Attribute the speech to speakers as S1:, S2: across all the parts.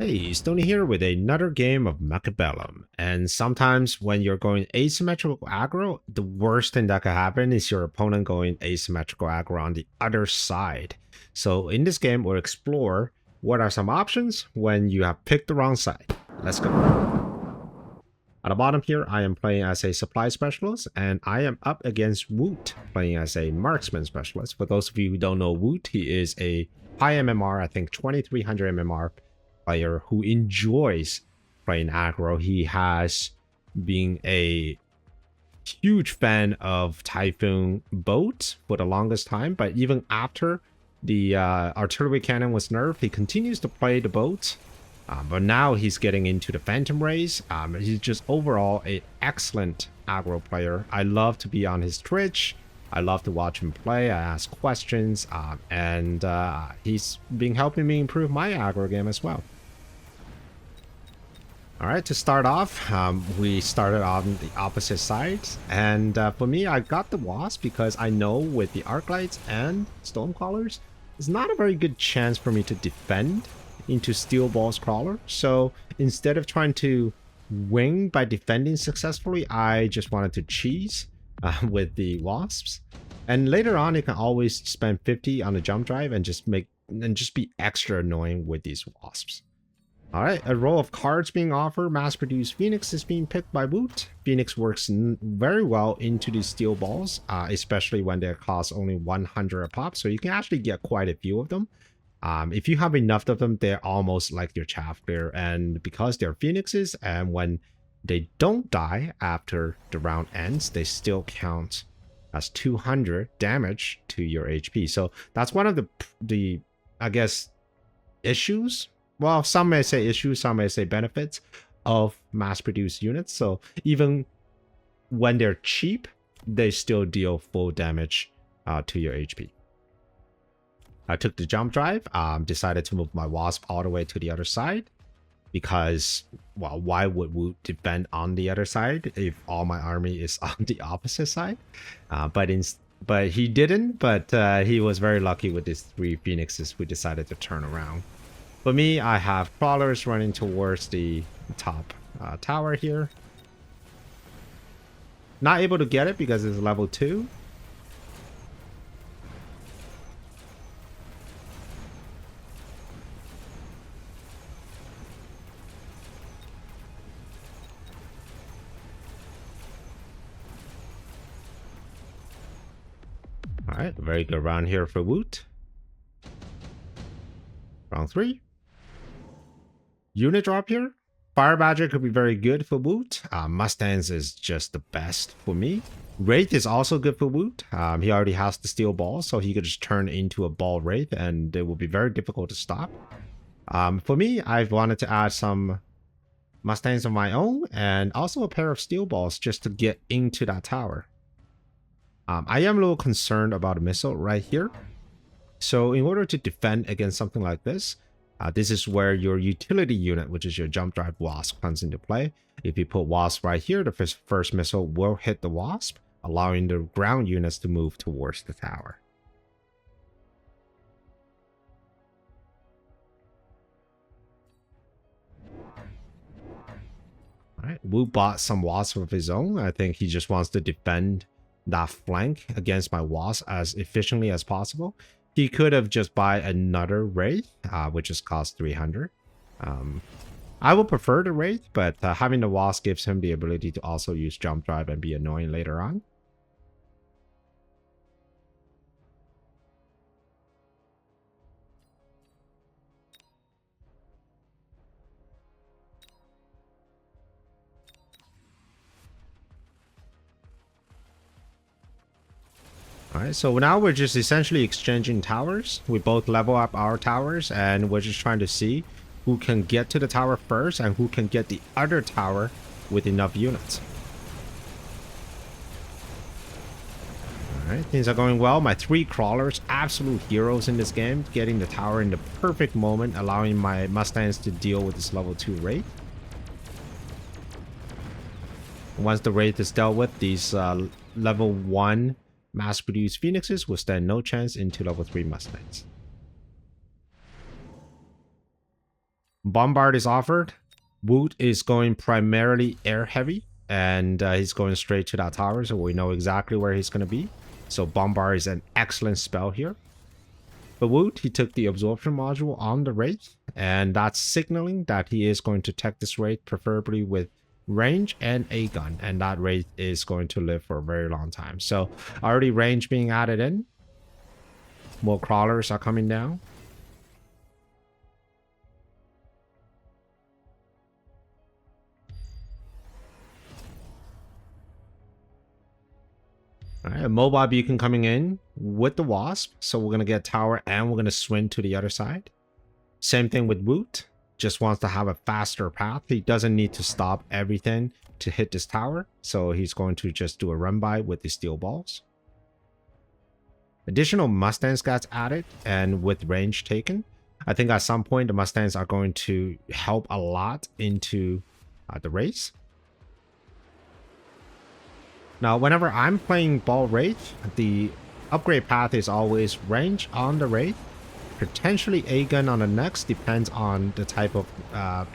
S1: Hey, Stoney here with another game of Mechabellum. And sometimes when you're going asymmetrical aggro, the worst thing that could happen is your opponent going asymmetrical aggro on the other side. So in this game, we'll explore what are some options when you have picked the wrong side. Let's go. At the bottom here, I am playing as a supply specialist, and I am up against Woot, playing as a marksman specialist. For those of you who don't know Woot, he is a high MMR, I think 2300 MMR player who enjoys playing aggro. He has been a huge fan of Typhoon boats for the longest time, but even after the artillery cannon was nerfed, he continues to play the boats. But now he's getting into the Phantom Rays. He's just overall an excellent aggro player. I love to be on his Twitch. I love to watch him play. I ask questions, and he's been helping me improve my aggro game as well. All right, to start off, we started on the opposite sides, and for me, I got the Wasp because I know with the Arclights and Stormcrawlers, it's not a very good chance for me to defend into Steel Ball's Crawler. So instead of trying to win by defending successfully, I just wanted to cheese with the Wasps. And later on, you can always spend 50 on the jump drive and just be extra annoying with these Wasps. All right, a row of cards being offered. Mass-produced Phoenix is being picked by Woot. Phoenix works very well into these steel balls, especially when they cost only 100 a pop. So you can actually get quite a few of them. If you have enough of them, they're almost like your chaff clear. And because they're Phoenixes, and when they don't die after the round ends, they still count as 200 damage to your HP. So that's one of the I guess, issues. Well, some may say issues, some may say benefits of mass-produced units. So even when they're cheap, they still deal full damage to your HP. I took the jump drive, decided to move my Wasp all the way to the other side because, well, why would Woot defend on the other side if all my army is on the opposite side? But he didn't, but he was very lucky with these 3 Phoenixes we decided to turn around. For me, I have crawlers running towards the top tower here. Not able to get it because it's level 2. Alright, very good round here for Woot. Round 3. Unit drop here. Fire Badger could be very good for Woot. Mustangs is just the best for me. Wraith is also good for Woot. He already has the steel ball, so he could just turn into a ball Wraith, and it will be very difficult to stop. For me, I've wanted to add some Mustangs of my own, and also a pair of steel balls just to get into that tower. I am a little concerned about a missile right here. So in order to defend against something like this, this is where your utility unit, which is your jump drive Wasp, comes into play. If you put Wasp right here, the first missile will hit the Wasp, allowing the ground units to move towards the tower. Alright, Wu bought some Wasp of his own. I think he just wants to defend that flank against my Wasp as efficiently as possible. He could have just buy another Wraith, which just costs 300. I would prefer the Wraith, but having the Wasp gives him the ability to also use jump drive and be annoying later on. Alright, so now we're just essentially exchanging towers. We both level up our towers, and we're just trying to see who can get to the tower first and who can get the other tower with enough units. Alright, things are going well. My 3 crawlers, absolute heroes in this game, getting the tower in the perfect moment, allowing my Mustangs to deal with this level 2 Wraith. Once the Wraith is dealt with, these level 1 mass-produced Phoenixes will stand no chance into level 3 Mustangs. Bombard is offered. Woot is going primarily air heavy, and he's going straight to that tower, so we know exactly where he's going to be. So Bombard is an excellent spell here. But Woot, he took the absorption module on the Wraith, and that's signaling that he is going to tech this Wraith, preferably with range and a gun, and that Wraith is going to live for a very long time. So already range being added in. More crawlers are coming down. All right, a mobile beacon coming in with the Wasp. So we're going to get tower and we're going to swing to the other side. Same thing with Woot. Just wants to have a faster path. He doesn't need to stop everything to hit this tower. So he's going to just do a run by with the steel balls. Additional Mustangs got added and with range taken. I think at some point the Mustangs are going to help a lot into the race. Now, whenever I'm playing Ball Wraith, the upgrade path is always range on the Wraith, potentially a gun on the next, depends on the type of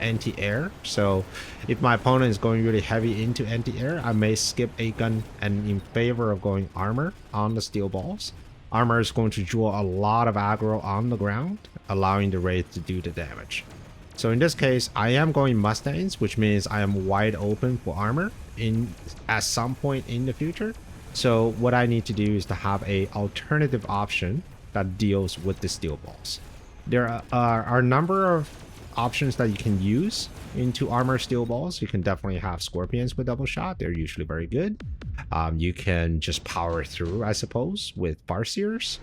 S1: anti-air. So if my opponent is going really heavy into anti-air, I may skip a gun and in favor of going armor on the steel balls. Armor is going to draw a lot of aggro on the ground, allowing the Wraith to do the damage. So in this case, I am going Mustangs, which means I am wide open for armor at some point in the future. So what I need to do is to have a alternative option that deals with the steel balls. There are a number of options that you can use into armor steel balls. You can definitely have Scorpions with double shot. They're usually very good. You can just power through, I suppose, with Farseers,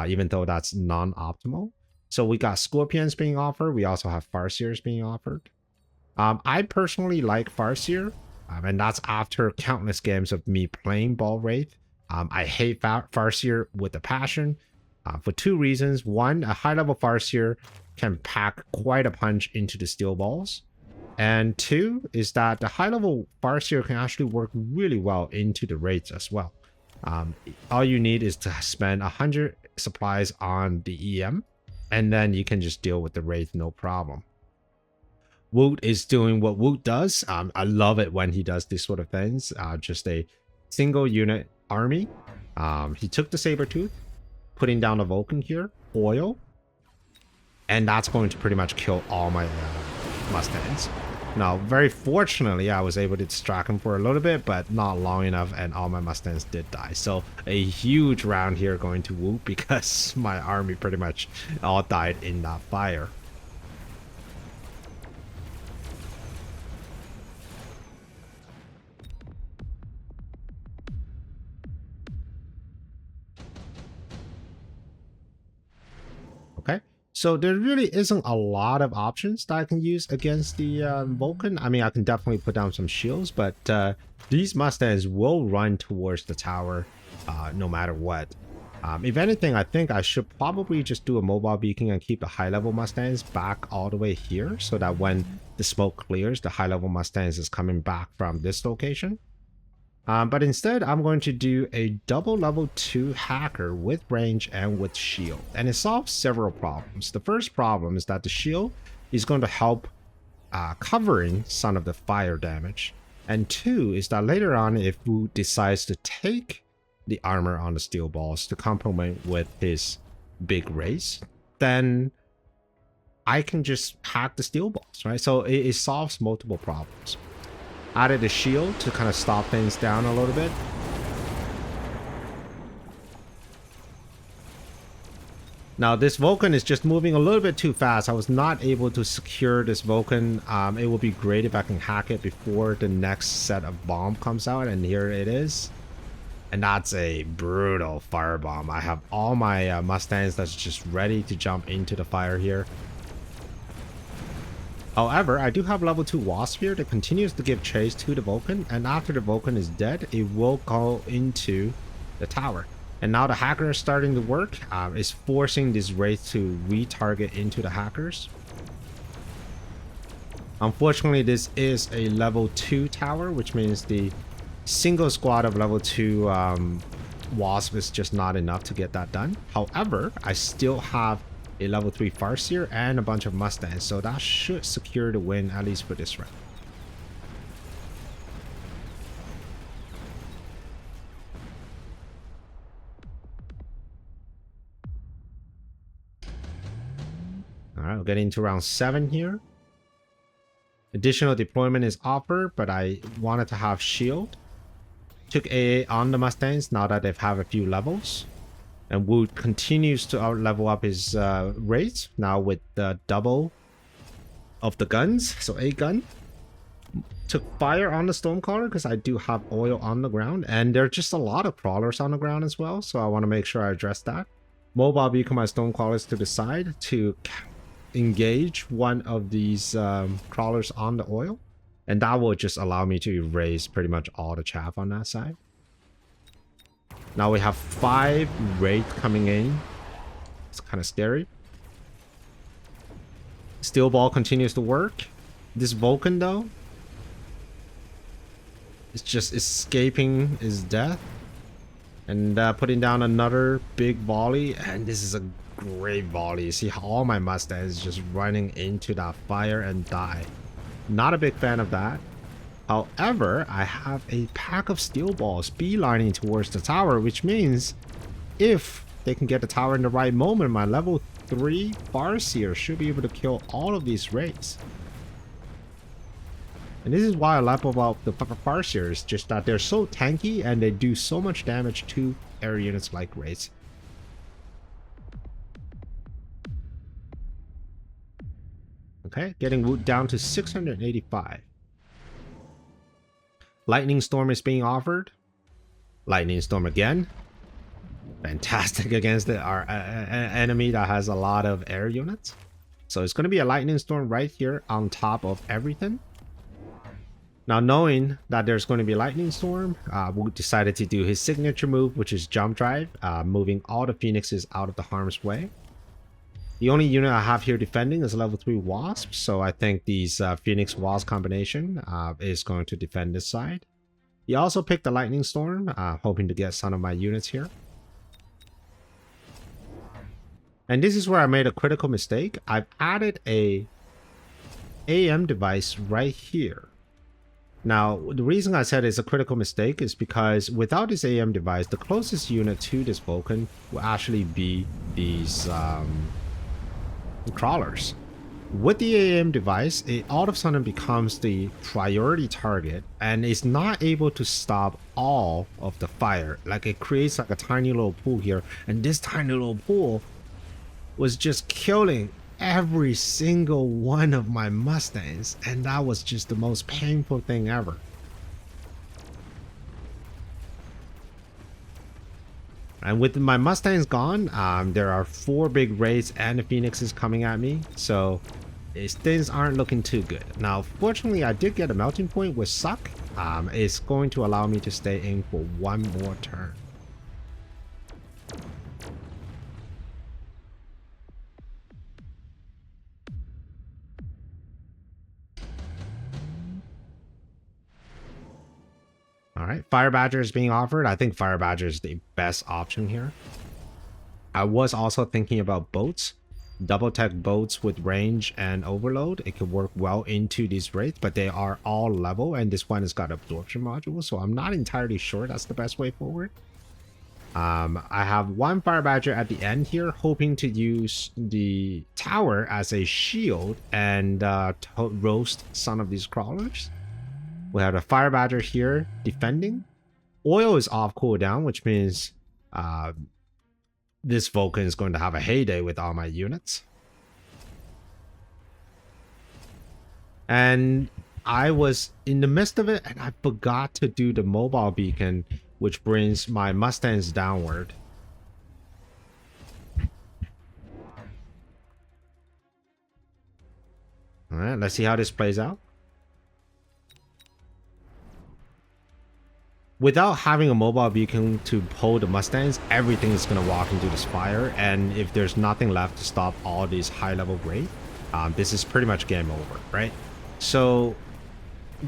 S1: even though that's non-optimal. So we got Scorpions being offered. We also have Farseers being offered. I personally like Farseer, and that's after countless games of me playing Ball Wraith. I hate Farseer with a passion for two reasons. One, a high-level Farseer can pack quite a punch into the steel balls. And two is that the high-level Farseer can actually work really well into the Wraiths as well. All you need is to spend 100 supplies on the EM, and then you can just deal with the Wraith no problem. Woot is doing what Woot does. I love it when he does these sort of things. Just a single unit army. He took the Sabertooth, putting down a Vulcan here, oil, and that's going to pretty much kill all my Mustangs. Now, very fortunately, I was able to distract him for a little bit, but not long enough, and all my Mustangs did die. So a huge round here going to Woot because my army pretty much all died in that fire. Okay, so there really isn't a lot of options that I can use against the Vulcan. I mean, I can definitely put down some shields, but these Mustangs will run towards the tower no matter what. If anything, I think I should probably just do a mobile beacon and keep the high-level Mustangs back all the way here, so that when the smoke clears, the high-level Mustangs is coming back from this location. But instead, I'm going to do a double level 2 hacker with range and with shield. And it solves several problems. The first problem is that the shield is going to help covering some of the fire damage. And two is that later on, if Wu decides to take the armor on the steel balls to complement with his big race, then I can just hack the steel balls, right? So it solves multiple problems. Added a shield to kind of stop things down a little bit. Now this Vulcan is just moving a little bit too fast. I was not able to secure this Vulcan. It would be great if I can hack it before the next set of bomb comes out, and here it is. And that's a brutal firebomb. I have all my Mustangs that's just ready to jump into the fire here. However, I do have level 2 Wasp here that continues to give chase to the Vulcan, and after the Vulcan is dead, it will go into the tower. And now the hacker is starting to work, is forcing this Wraith to retarget into the hackers. Unfortunately, this is a level 2 tower, which means the single squad of level 2 Wasp is just not enough to get that done. However, I still have a level 3 Farseer, and a bunch of Mustangs. So that should secure the win, at least for this round. Alright, we're getting into round 7 here. Additional deployment is offered, but I wanted to have shield. Took AA on the Mustangs now that they've have a few levels. And Wood continues to out level up his rates now with the double of the guns. So 8 gun. Took fire on the Stormcaller because I do have oil on the ground. And there are just a lot of crawlers on the ground as well. So I want to make sure I address that. Mobile beacon my Stormcallers to the side to engage one of these crawlers on the oil. And that will just allow me to erase pretty much all the chaff on that side. Now we have 5 raids coming in. It's kind of scary. Steel ball continues to work. This Vulcan though, it's just escaping his death. And putting down another big volley. And this is a great volley. You see how all my Mustangs just running into that fire and die. Not a big fan of that. However, I have a pack of steel balls beelining towards the tower, which means if they can get the tower in the right moment, my level 3 Farseer should be able to kill all of these raids. And this is why I like about the Farseers, just that they're so tanky and they do so much damage to air units like raids. Okay, getting Wood down to 685. Lightning Storm is being offered. Lightning Storm again. Fantastic against our enemy that has a lot of air units. So it's going to be a Lightning Storm right here on top of everything. Now knowing that there's going to be a Lightning Storm, Wood decided to do his signature move, which is Jump Drive, moving all the Phoenixes out of the harm's way. The only unit I have here defending is level 3 Wasp, so I think these Phoenix Wasp combination is going to defend this side. He also picked the Lightning Storm, hoping to get some of my units here. And this is where I made a critical mistake. I've added a AM device right here. Now, the reason I said it's a critical mistake is because without this AM device, the closest unit to this Vulcan will actually be these crawlers. With the AM device, it all of a sudden becomes the priority target and is not able to stop all of the fire. Like it creates like a tiny little pool here, and this tiny little pool was just killing every single one of my Mustangs, and that was just the most painful thing ever. And with my Mustangs gone, there are 4 big raids and the Phoenixes coming at me, so things aren't looking too good. Now, fortunately, I did get a melting point with Suck. It's going to allow me to stay in for 1 more turn. Alright, Fire Badger is being offered. I think Fire Badger is the best option here. I was also thinking about boats. Double tech boats with range and overload. It could work well into these raids, but they are all level, and this one has got absorption module, so I'm not entirely sure that's the best way forward. I have 1 Fire Badger at the end here, hoping to use the tower as a shield and roast some of these crawlers. We have a Fire Badger here defending. Oil is off cooldown, which means this Vulcan is going to have a heyday with all my units. And I was in the midst of it, and I forgot to do the mobile beacon, which brings my Mustangs downward. Alright, let's see how this plays out. Without having a mobile beacon to hold the Mustangs, everything is going to walk into this fire, and if there's nothing left to stop all these high-level raids, this is pretty much game over, right? So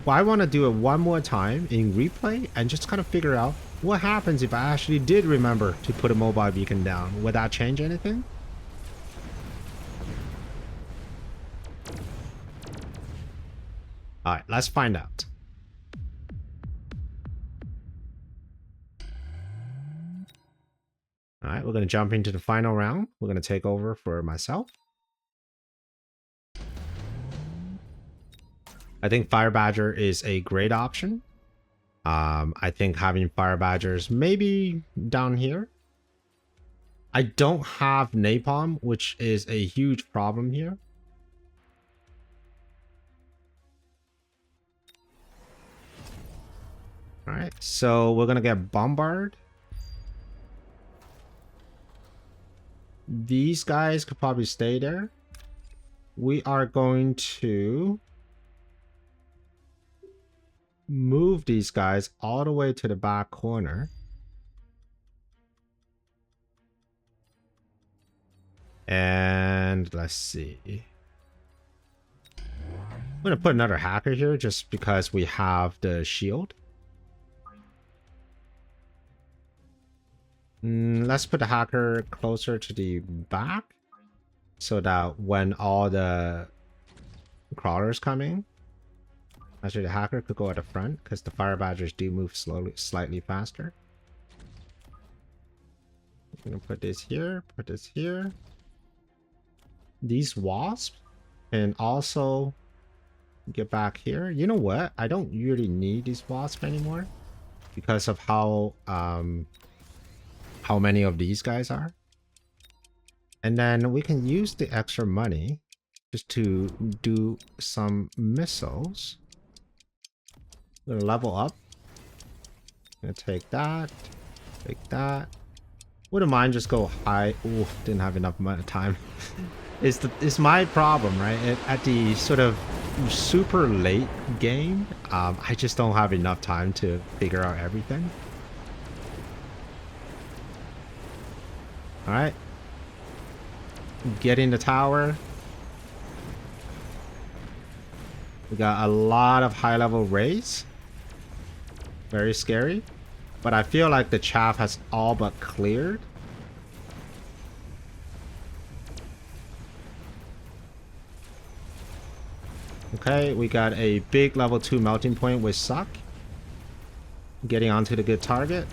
S1: I want to do it 1 more time in replay and just kind of figure out what happens if I actually did remember to put a mobile beacon down. Would that change anything? All right, let's find out. All right, we're going to jump into the final round. We're going to take over for myself. I think Fire Badger is a great option. I think having Fire Badgers maybe down here. I don't have Napalm, which is a huge problem here. All right, so we're going to get Bombard. These guys could probably stay there. We are going to move these guys all the way to the back corner. And let's see. I'm going to put another hacker here just because we have the shield. Let's put the hacker closer to the back so that when all the crawlers come in, actually the hacker could go at the front because the Fire Badgers do move slightly faster. I'm going to put this here, put this here. These wasps can also get back here. You know what? I don't really need these wasps anymore because of how many of these guys are. And then we can use the extra money just to do some missiles. I'm gonna level up. I'm gonna take that, take that. Wouldn't mind just go high. Ooh, didn't have enough time. It's my problem, right? At the sort of super late game, I just don't have enough time to figure out everything. All right, get in the tower. We got a lot of high-level raids. Very scary, but I feel like the chaff has all but cleared. Okay, we got a big level 2 melting point with Suck. Getting onto the good target.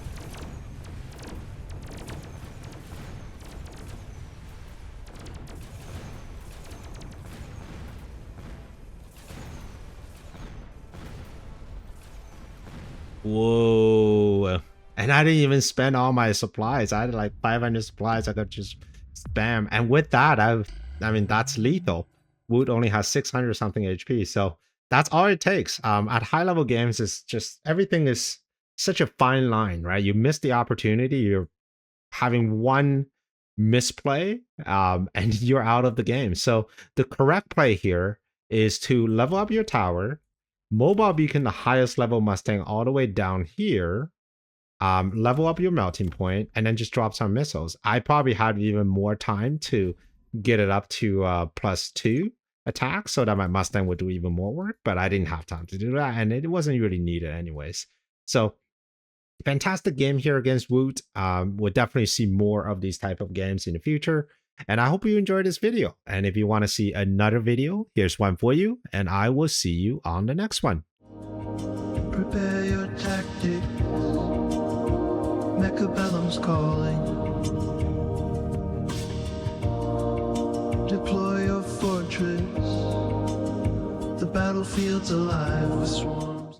S1: Whoa. And I didn't even spend all my supplies. I had like 500 supplies I could just spam. And with that, I mean, that's lethal. Wood only has 600 something HP. So that's all it takes. At high level games, it's just everything is such a fine line, right? You miss the opportunity. You're having one misplay and you're out of the game. So the correct play here is to level up your tower, mobile beacon the highest level Mustang all the way down here, level up your melting point, and then just drop some missiles. I probably had even more time to get it up to +2 attack so that my Mustang would do even more work, but I didn't have time to do that, and it wasn't really needed anyways. So fantastic game here against Woot. We'll definitely see more of these type of games in the future. And I hope you enjoyed this video. And if you want to see another video, here's one for you. And I will see you on the next one.
S2: Prepare your tactics. Mechabellum's calling. Deploy your fortress. The battlefield's alive with swarms.